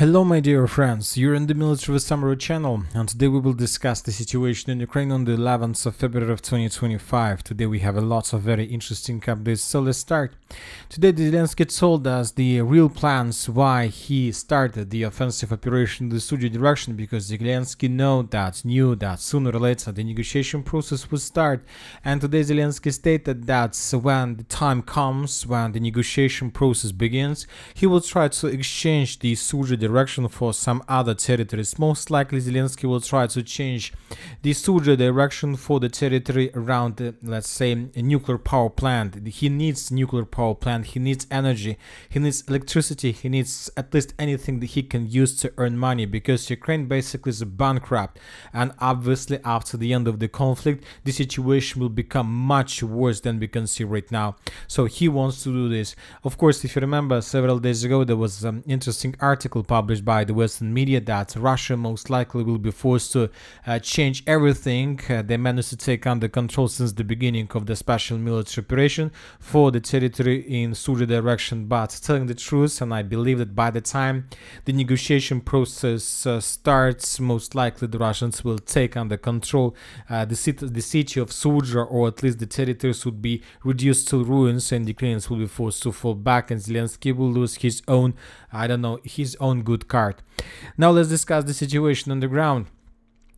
Hello my dear friends, you're in the Military Summary channel, and today we will discuss the situation in Ukraine on the 11th of February of 2025. Today we have a lot of very interesting updates, so let's start. Today Zelensky told us the real plans why he started the offensive operation in the Sudzha direction, because Zelensky knew that sooner or later the negotiation process would start, and today Zelensky stated that when the time comes, when the negotiation process begins, he will try to exchange the Sudzha direction for some other territories. Most likely Zelensky will try to change the Sudzha direction for the territory around, let's say, a nuclear power plant. He needs nuclear power plant, he needs energy, he needs electricity, he needs at least anything that he can use to earn money, because Ukraine basically is bankrupt, and obviously after the end of the conflict the situation will become much worse than we can see right now. So he wants to do this. Of course, if you remember, several days ago there was an interesting article published by the Western media that Russia most likely will be forced to change everything they managed to take under control since the beginning of the special military operation for the territory in Sudzha direction. But telling the truth, and I believe that by the time the negotiation process starts, most likely the Russians will take under control the city of Sudzha, or at least the territories would be reduced to ruins, and the Ukrainians will be forced to fall back, and Zelensky will lose his own, his own good card. Now let's discuss the situation on the ground.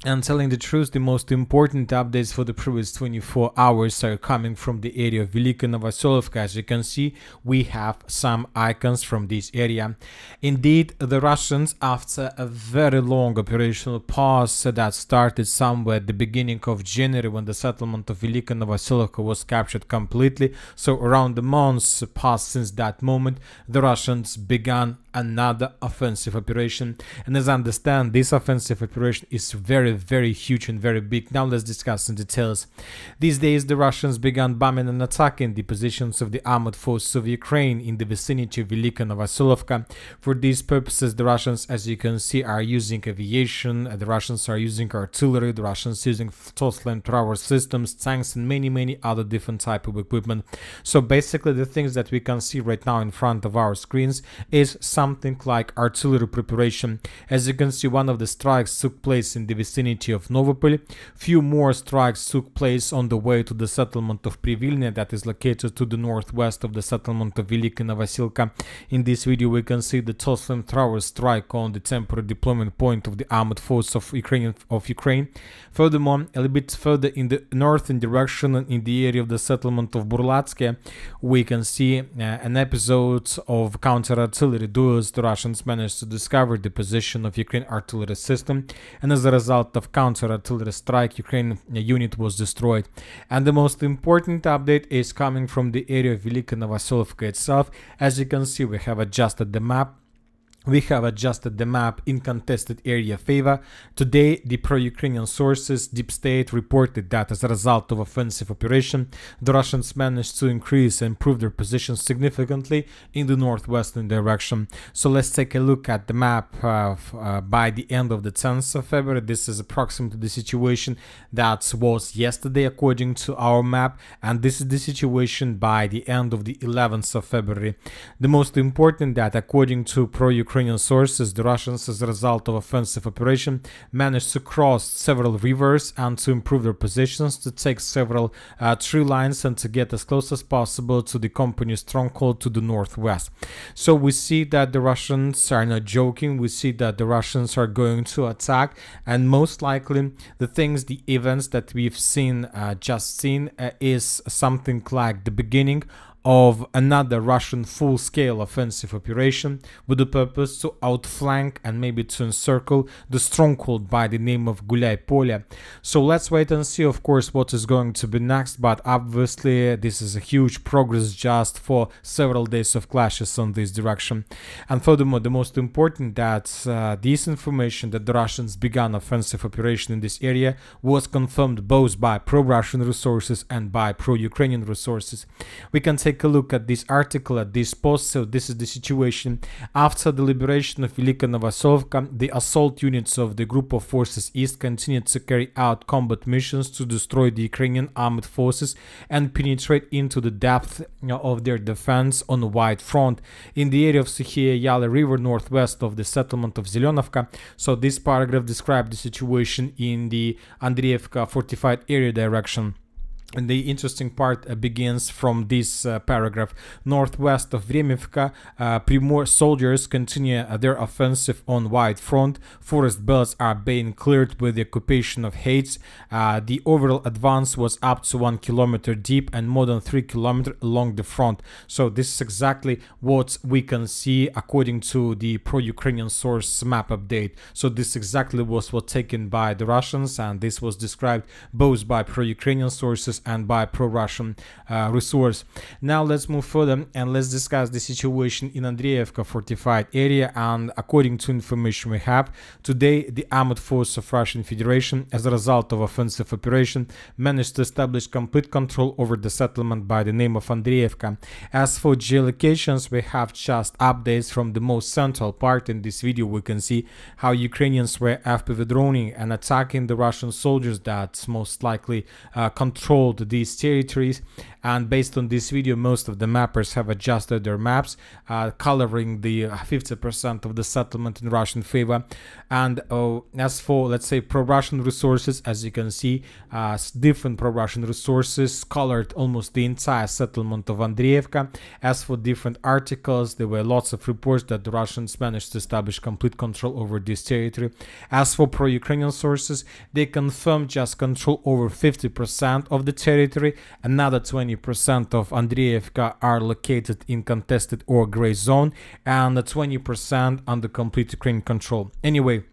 And telling the truth, the most important updates for the previous 24 hours are coming from the area of Velika Novosilka. As you can see, we have some icons from this area. Indeed, the Russians, after a very long operational pause that started somewhere at the beginning of January, when the settlement of Velika Novosilka was captured completely, so around the months passed since that moment, the Russians began another offensive operation. And as I understand, this offensive operation is very huge and very big. Now let's discuss in details. These days the Russians began bombing and attacking the positions of the armored forces of Ukraine in the vicinity of Velika Novosilka. For these purposes, the Russians, as you can see, are using aviation, the Russians are using artillery, the Russians using flamethrower systems, tanks, and many other different type of equipment. So basically the things that we can see right now in front of our screens is something like artillery preparation. As you can see, one of the strikes took place in the vicinity of Novopol. Few more strikes took place on the way to the settlement of Privilnya, that is located to the northwest of the settlement of Velika Novosilka. In this video we can see the flamethrower strike on the temporary deployment point of the armored force of Ukraine. Furthermore, a little bit further in the northern direction, in the area of the settlement of Burlatske, we can see an episode of counter-artillery duels. The Russians managed to discover the position of Ukraine artillery system, and as a result of counter-artillery strike, Ukraine unit was destroyed. And the most important update is coming from the area of Velika Novosilka itself. As you can see, we have adjusted the map. In contested area favor. Today, the pro-Ukrainian sources, Deep State, reported that as a result of offensive operation, the Russians managed to increase and improve their position significantly in the northwestern direction. So let's take a look at the map by the end of the 10th of February. This is approximately the situation that was yesterday according to our map, and this is the situation by the end of the 11th of February. The most important that, according to pro-Ukrainian sources, the Russians, as a result of offensive operation, managed to cross several rivers and to improve their positions, to take several tree lines, and to get as close as possible to the company's stronghold to the northwest. So we see that the Russians are not joking. We see that the Russians are going to attack, and most likely the events that we've just seen is something like the beginning of another Russian full-scale offensive operation with the purpose to outflank and maybe to encircle the stronghold by the name of Gulay Polya. So let's wait and see, of course, what is going to be next, but obviously this is a huge progress just for several days of clashes on this direction. And furthermore, the most important that this information that the Russians began offensive operation in this area was confirmed both by pro-Russian resources and by pro-Ukrainian resources. We can take take a look at this article, at this post. So this is the situation. After the liberation of Velika Novosilka, the assault units of the Group of Forces East continued to carry out combat missions to destroy the Ukrainian armed forces and penetrate into the depth of their defense on a wide front in the area of Sukhia Yala River northwest of the settlement of Zelenovka. So this paragraph describes the situation in the Andriivka fortified area direction. And the interesting part begins from this paragraph. Northwest of Vremivka, Primor soldiers continue their offensive on wide front. Forest belts are being cleared with the occupation of Heights. The overall advance was up to 1 kilometer deep and more than 3 kilometers along the front. So this is exactly what we can see according to the pro-Ukrainian source map update. So this exactly was what taken by the Russians, and this was described both by pro-Ukrainian sources and by pro-Russian resource. Now let's move further and let's discuss the situation in Andriivka fortified area. And according to information we have today, the armed force of Russian Federation, as a result of offensive operation, managed to establish complete control over the settlement by the name of Andriivka. As for geolocations, we have just updates from the most central part. In this video we can see how Ukrainians were FPV droning and attacking the Russian soldiers that most likely controlled these territories. And based on this video, most of the mappers have adjusted their maps, coloring the 50% of the settlement in Russian favor. And as for, let's say, pro-Russian resources, as you can see, different pro-Russian resources colored almost the entire settlement of Andriivka. As for different articles, there were lots of reports that the Russians managed to establish complete control over this territory. As for pro-Ukrainian sources, they confirmed just control over 50% of the territory. Another 20% of Andriivka are located in contested or gray zone, and 20% under complete Ukrainian control. Anyway,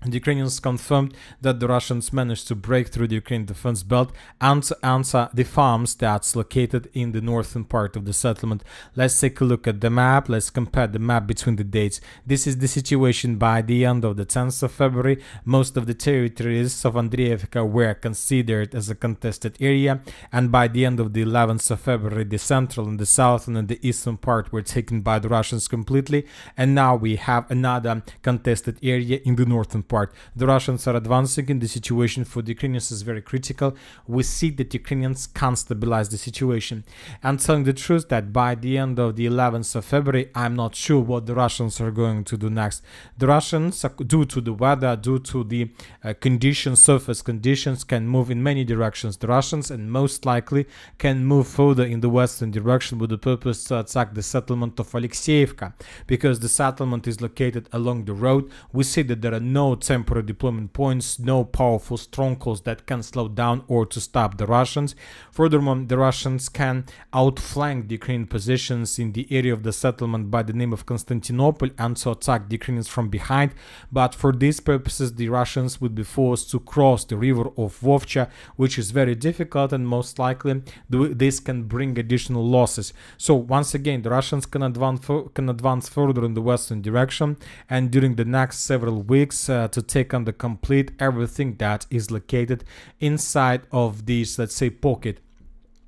the Ukrainians confirmed that the Russians managed to break through the Ukrainian defense belt and to answer the farms that's located in the northern part of the settlement. Let's take a look at the map. Let's compare the map between the dates. This is the situation by the end of the 10th of February. Most of the territories of Andriivka were considered as a contested area, and by the end of the 11th of February, the central and the southern and the eastern part were taken by the Russians completely, and now we have another contested area in the northern part. The Russians are advancing, and the situation for the Ukrainians is very critical. We see that Ukrainians can't stabilize the situation. And telling the truth that by the end of the 11th of February, I'm not sure what the Russians are going to do next. The Russians, due to the weather, due to the conditions, surface conditions, can move in many directions. The Russians, and most likely, can move further in the western direction with the purpose to attack the settlement of Alexeyevka, because the settlement is located along the road. We see that there are no temporary deployment points, no powerful strongholds that can slow down or to stop the Russians. Furthermore, the Russians can outflank the Ukrainian positions in the area of the settlement by the name of Constantinople and to attack the Ukrainians from behind. But for these purposes, the Russians would be forced to cross the river of Vovcha, which is very difficult, and most likely this can bring additional losses. So once again, the Russians can advance further in the western direction, and during the next several weeks to take under complete everything that is located inside of this, let's say, pocket.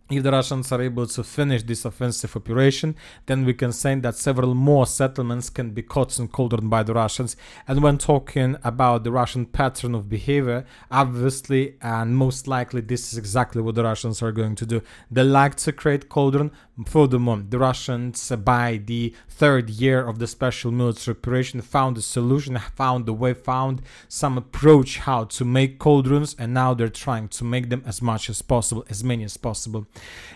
If the Russians are able to finish this offensive operation, then we can say that several more settlements can be caught in cauldron by the Russians. And when talking about the Russian pattern of behavior, obviously and most likely this is exactly what the Russians are going to do. They like to create cauldron. Furthermore, the Russians, by the third year of the special military operation, found a solution, found a way, found some approach how to make cauldrons, and now they're trying to make them as much as possible, as many as possible.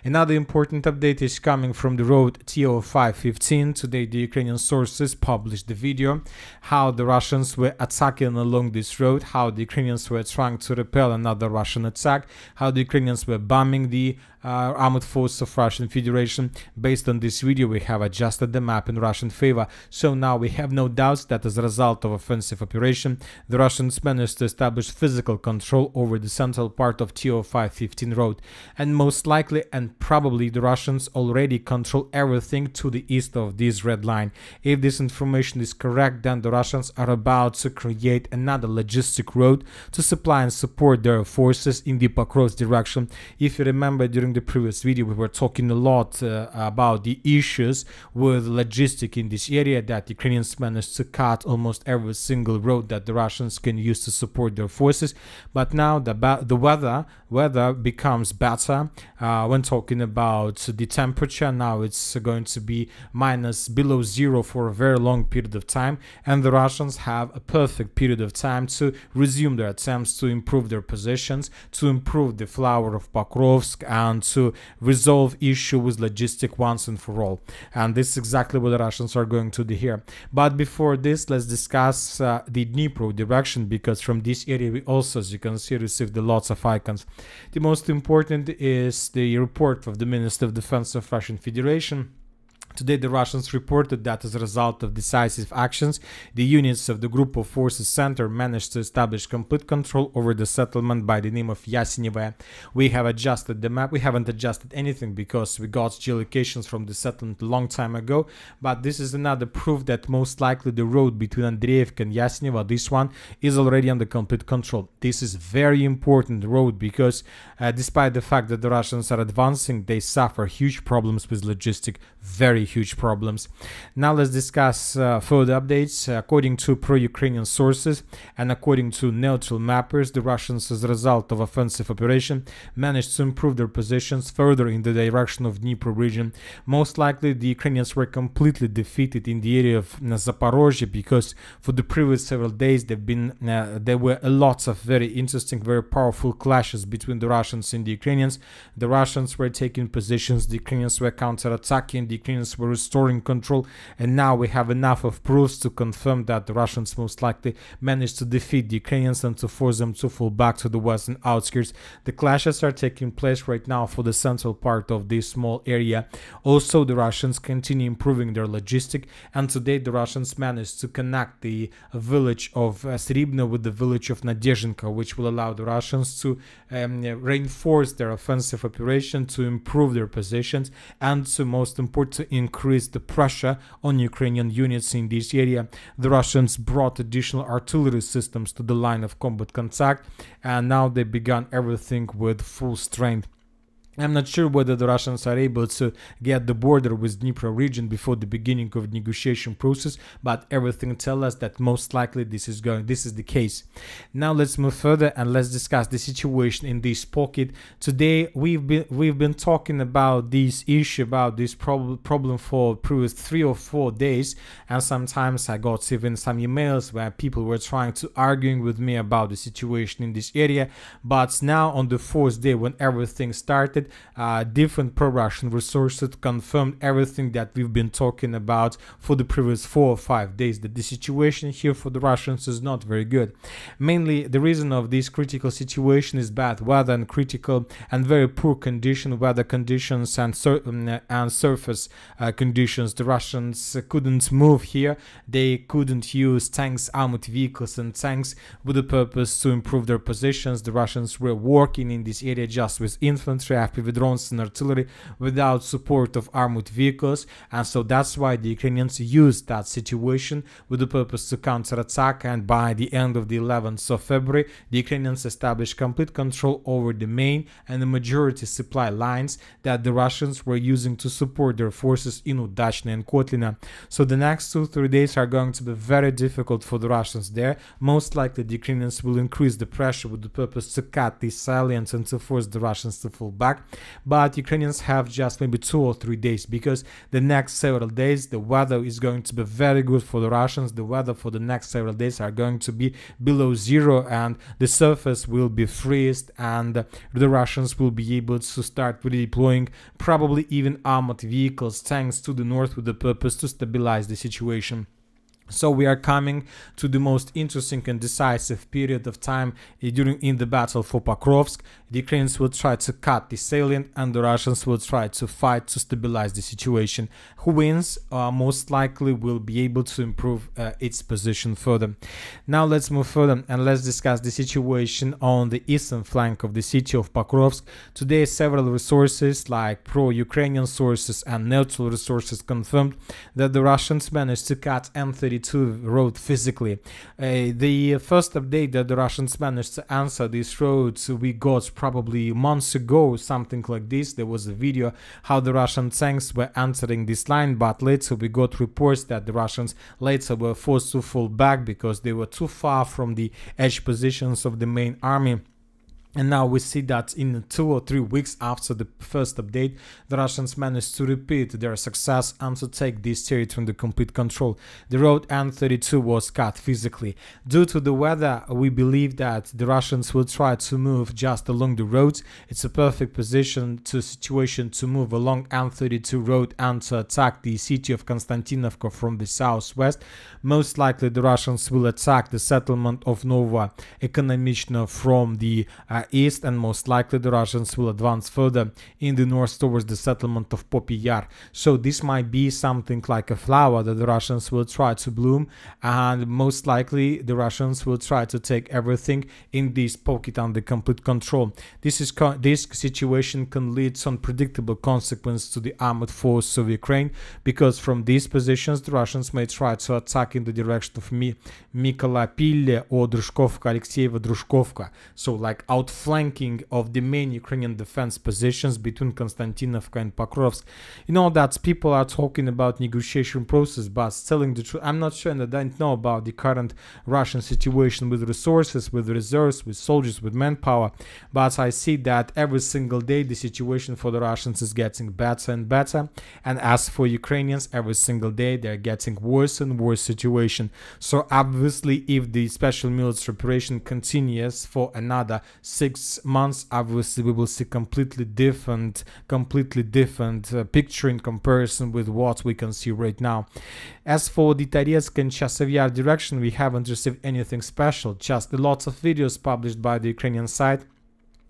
Another important update is coming from the road TO 515. Today the Ukrainian sources published the video how the Russians were attacking along this road, how the Ukrainians were trying to repel another Russian attack, how the Ukrainians were bombing the armed force of Russian Federation. Based on this video, we have adjusted the map in Russian favor. So now we have no doubts that as a result of offensive operation, the Russians managed to establish physical control over the central part of TO 515 road. And most likely and probably the Russians already control everything to the east of this red line. If this information is correct, then the Russians are about to create another logistic road to supply and support their forces in the Pokrovsk direction. If you remember, during the previous video, we were talking a lot about the issues with logistic in this area, that Ukrainians managed to cut almost every single road that the Russians can use to support their forces. But now the weather becomes better. When talking about the temperature, now it's going to be below zero for a very long period of time, and the Russians have a perfect period of time to resume their attempts to improve their positions, to improve the flower of Pokrovsk, and to resolve issue with logistic once and for all. And this is exactly what the Russians are going to do here. But before this, let's discuss the Dnipro direction, because from this area we also, as you can see, received lots of icons. The most important is the report of the Minister of Defense of Russian Federation. Today, the Russians reported that as a result of decisive actions, the units of the Group of Forces Center managed to establish complete control over the settlement by the name of Yasenevo. We have adjusted the map. We haven't adjusted anything because we got geolocations from the settlement a long time ago, but this is another proof that most likely the road between Andriivka and Yasenevo, this one, is already under complete control. This is very important road because despite the fact that the Russians are advancing, they suffer huge problems with logistic, very huge problems. Now let's discuss further updates. According to pro-Ukrainian sources and according to neutral mappers, the Russians, as a result of offensive operation, managed to improve their positions further in the direction of Dnipro region. Most likely the Ukrainians were completely defeated in the area of Zaporozhye, because for the previous several days there were a lot of very interesting, very powerful clashes between the Russians and the Ukrainians. The Russians were taking positions, the Ukrainians were counterattacking, the Ukrainians were restoring control, and now we have enough of proofs to confirm that the Russians most likely managed to defeat the Ukrainians and to force them to fall back to the western outskirts. The clashes are taking place right now for the central part of this small area. Also, the Russians continue improving their logistic, and today the Russians managed to connect the village of Sribno with the village of Nadezhinka, which will allow the Russians to reinforce their offensive operation, to improve their positions, and to, most important, to increase the pressure on Ukrainian units in this area. The Russians brought additional artillery systems to the line of combat contact, and now they began everything with full strength. I'm not sure whether the Russians are able to get the border with Dnipro region before the beginning of the negotiation process, but everything tells us that most likely this is the case. Now let's move further and let's discuss the situation in this pocket. Today we've been talking about this issue, about this problem for previous 3 or 4 days, and sometimes I got even some emails where people were trying to arguing with me about the situation in this area. But now on the 4th day, when everything started, different pro-Russian resources confirmed everything that we've been talking about for the previous 4 or 5 days, that the situation here for the Russians is not very good. Mainly the reason of this critical situation is bad weather and critical and very poor weather conditions and surface conditions. The Russians couldn't move here. They couldn't use tanks, armored vehicles and tanks with the purpose to improve their positions. The Russians were working in this area just with infantry, FPV drones and artillery, without support of armored vehicles, and so that's why the Ukrainians used that situation with the purpose to counterattack. And by the end of the 11th of February, the Ukrainians established complete control over the main and the majority supply lines that the Russians were using to support their forces in Udachne and Kotlina. So the next 2-3 days are going to be very difficult for the Russians there. Most likely the Ukrainians will increase the pressure with the purpose to cut these salients and to force the Russians to fall back. But Ukrainians have just maybe 2 or 3 days, because the next several days the weather is going to be very good for the Russians. The weather for the next several days are going to be below zero, and the surface will be freezed, and the Russians will be able to start redeploying probably even armored vehicles, tanks to the north with the purpose to stabilize the situation. So we are coming to the most interesting and decisive period of time in the battle for Pokrovsk. The Ukrainians will try to cut the salient, and the Russians will try to fight to stabilize the situation. Who wins most likely will be able to improve its position further. Now let's move further and let's discuss the situation on the eastern flank of the city of Pokrovsk. Today several resources like pro-Ukrainian sources and neutral resources confirmed that the Russians managed to cut M30 An-32 road physically. The first update that the Russians managed to answer these roads we got probably months ago, something like this. There was a video how the Russian tanks were entering this line, but later we got reports that the Russians later were forced to fall back because they were too far from the edge positions of the main army. And now we see that in 2 or 3 weeks after the first update, the Russians managed to repeat their success and to take this territory under complete control. The road N32 was cut physically. Due to the weather, we believe that the Russians will try to move just along the roads. It's a perfect situation to move along N32 road and to attack the city of Konstantinovka from the southwest. Most likely the Russians will attack the settlement of Novosilka from the east, and most likely the Russians will advance further in the north towards the settlement of Poppy Yar. So this might be something like a flower that the Russians will try to bloom, and most likely the Russians will try to take everything in this pocket under complete control. This situation can lead to unpredictable consequences to the armored force of Ukraine, because from these positions the Russians may try to attack in the direction of Mykolaiv or Drushkovka, Alexeyeva, Drushkovka. So like outflanking of the main Ukrainian defense positions between Konstantinovka and Pokrovsk. You know that people are talking about negotiation process, but telling the truth, I'm not sure and I don't know about the current Russian situation with resources, with reserves, with soldiers, with manpower, but I see that every single day the situation for the Russians is getting better and better, and as for Ukrainians, every single day they're getting worse and worse situation. So obviously if the special military operation continues for another 6 months, obviously we will see completely different picture in comparison with what we can see right now. As for the Toretsk and Chasiv Yar direction, we haven't received anything special, just lots of videos published by the Ukrainian side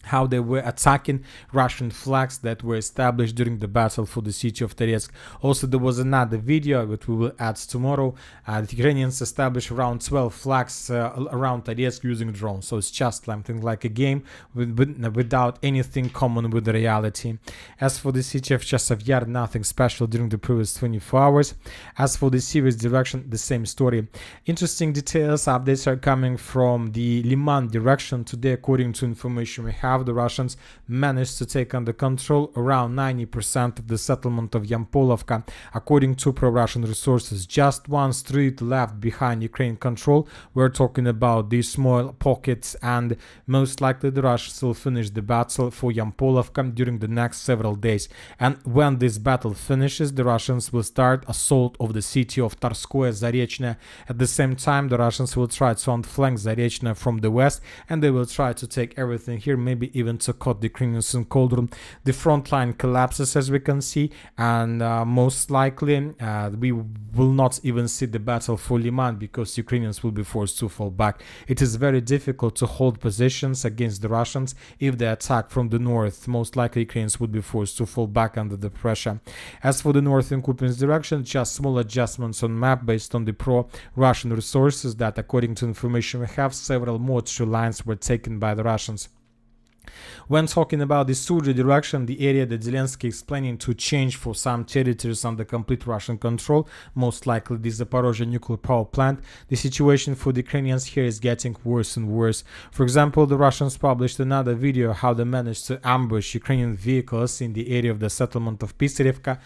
how they were attacking Russian flags that were established during the battle for the city of Toretsk. Also, there was another video that we will add tomorrow. The Ukrainians established around 12 flags around Toretsk using drones. So it's just something like a game without anything common with the reality. As for the city of Chasiv Yar, nothing special during the previous 24 hours. As for the Sirius direction, the same story. Interesting details, updates are coming from the Liman direction. Today, according to information we have, the Russians managed to take under control around 90% of the settlement of Yampolovka. According to pro-Russian resources, just one street left behind Ukraine control. We're talking about these small pockets, and most likely the Russians will finish the battle for Yampolovka during the next several days. And when this battle finishes, the Russians will start assault of the city of Tarskoye Zarechne. At the same time, the Russians will try to outflank Zarechne from the west, and they will try to take everything here, maybe even to cut the Ukrainians in Cauldron. The front line collapses, as we can see, and most likely we will not even see the battle for Liman, because Ukrainians will be forced to fall back. It is very difficult to hold positions against the Russians. If they attack from the north, most likely Ukrainians would be forced to fall back under the pressure. As for the northern Kupiansk direction, just small adjustments on map based on the pro-Russian resources that, according to information we have, several more true lines were taken by the Russians. When talking about the Sudzha direction, the area that Zelensky is planning to change for some territories under complete Russian control, most likely the Zaporozhye nuclear power plant, the situation for the Ukrainians here is getting worse and worse. For example, the Russians published another video how they managed to ambush Ukrainian vehicles in the area of the settlement of Pisarevka.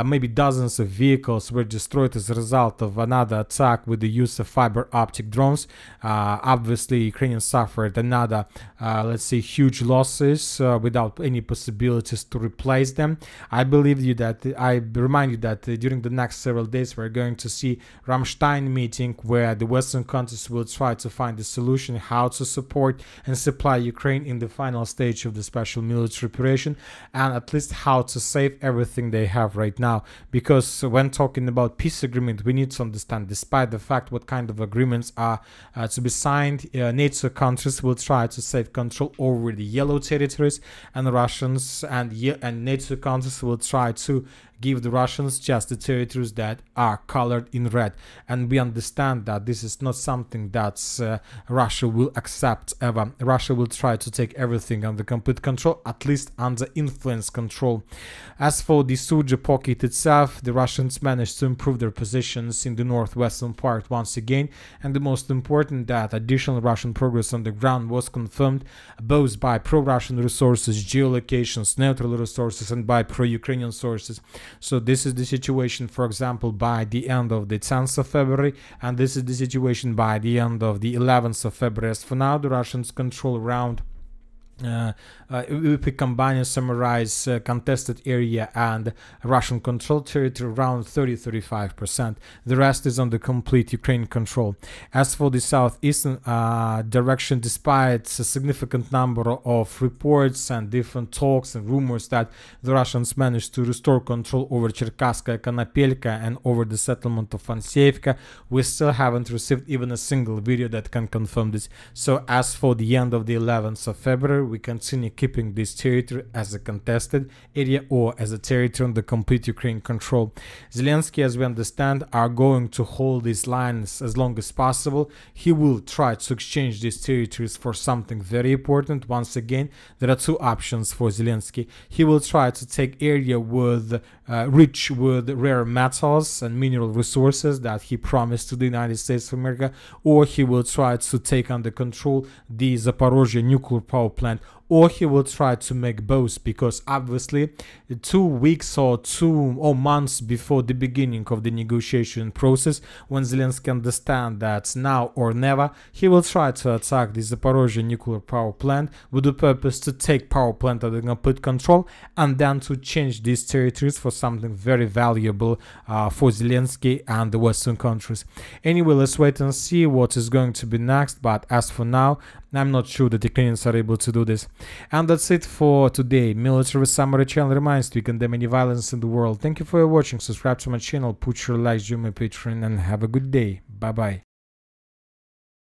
Maybe dozens of vehicles were destroyed as a result of another attack with the use of fiber optic drones. Obviously, Ukrainians suffered another, let's say, huge losses without any possibilities to replace them. I remind you that during the next several days we're going to see Ramstein meeting, where the Western countries will try to find a solution how to support and supply Ukraine in the final stage of the special military operation, and at least how to save everything they have right now. Because when talking about peace agreement, we need to understand, despite the fact what kind of agreements are to be signed, NATO countries will try to save control over the yellow territories, and Russians and NATO countries will try to give the Russians just the territories that are colored in red. And we understand that this is not something that Russia will accept ever. Russia will try to take everything under complete control, at least under influence control. As for the Suja pocket itself, the Russians managed to improve their positions in the northwestern part once again, and the most important, that additional Russian progress on the ground was confirmed both by pro-Russian resources, geolocations, neutral resources, and by pro-Ukrainian sources. So this is the situation, for example, by the end of the 10th of February, and this is the situation by the end of the 11th of February. As for now, the Russians control around if we combine and summarize contested area and Russian controlled territory, around 30-35%. The rest is under complete Ukraine control. As for the southeastern direction, despite a significant number of reports and different talks and rumors that the Russians managed to restore control over Cherkasskaya, Konopelka and over the settlement of Andriivka, we still haven't received even a single video that can confirm this. So as for the end of the 11th of February, we continue keeping this territory as a contested area or as a territory under complete Ukraine control. Zelensky, as we understand, are going to hold these lines as long as possible. He will try to exchange these territories for something very important. Once again, there are two options for Zelensky. He will try to take area with rich with rare metals and mineral resources that he promised to the United States of America, or he will try to take under control the Zaporozhye nuclear power plant, or he will try to make both, because obviously 2 weeks or months before the beginning of the negotiation process, when Zelensky understands that now or never, he will try to attack the Zaporozhye nuclear power plant with the purpose to take power plant under complete control and then to change these territories for something very valuable for Zelensky and the Western countries. Anyway, let's wait and see what is going to be next, but as for now, I'm not sure that Ukrainians are able to do this. And that's it for today. Military Summary channel reminds you, we condemn any violence in the world. Thank you for watching. Subscribe to my channel, put your likes, join my Patreon, and have a good day. Bye bye.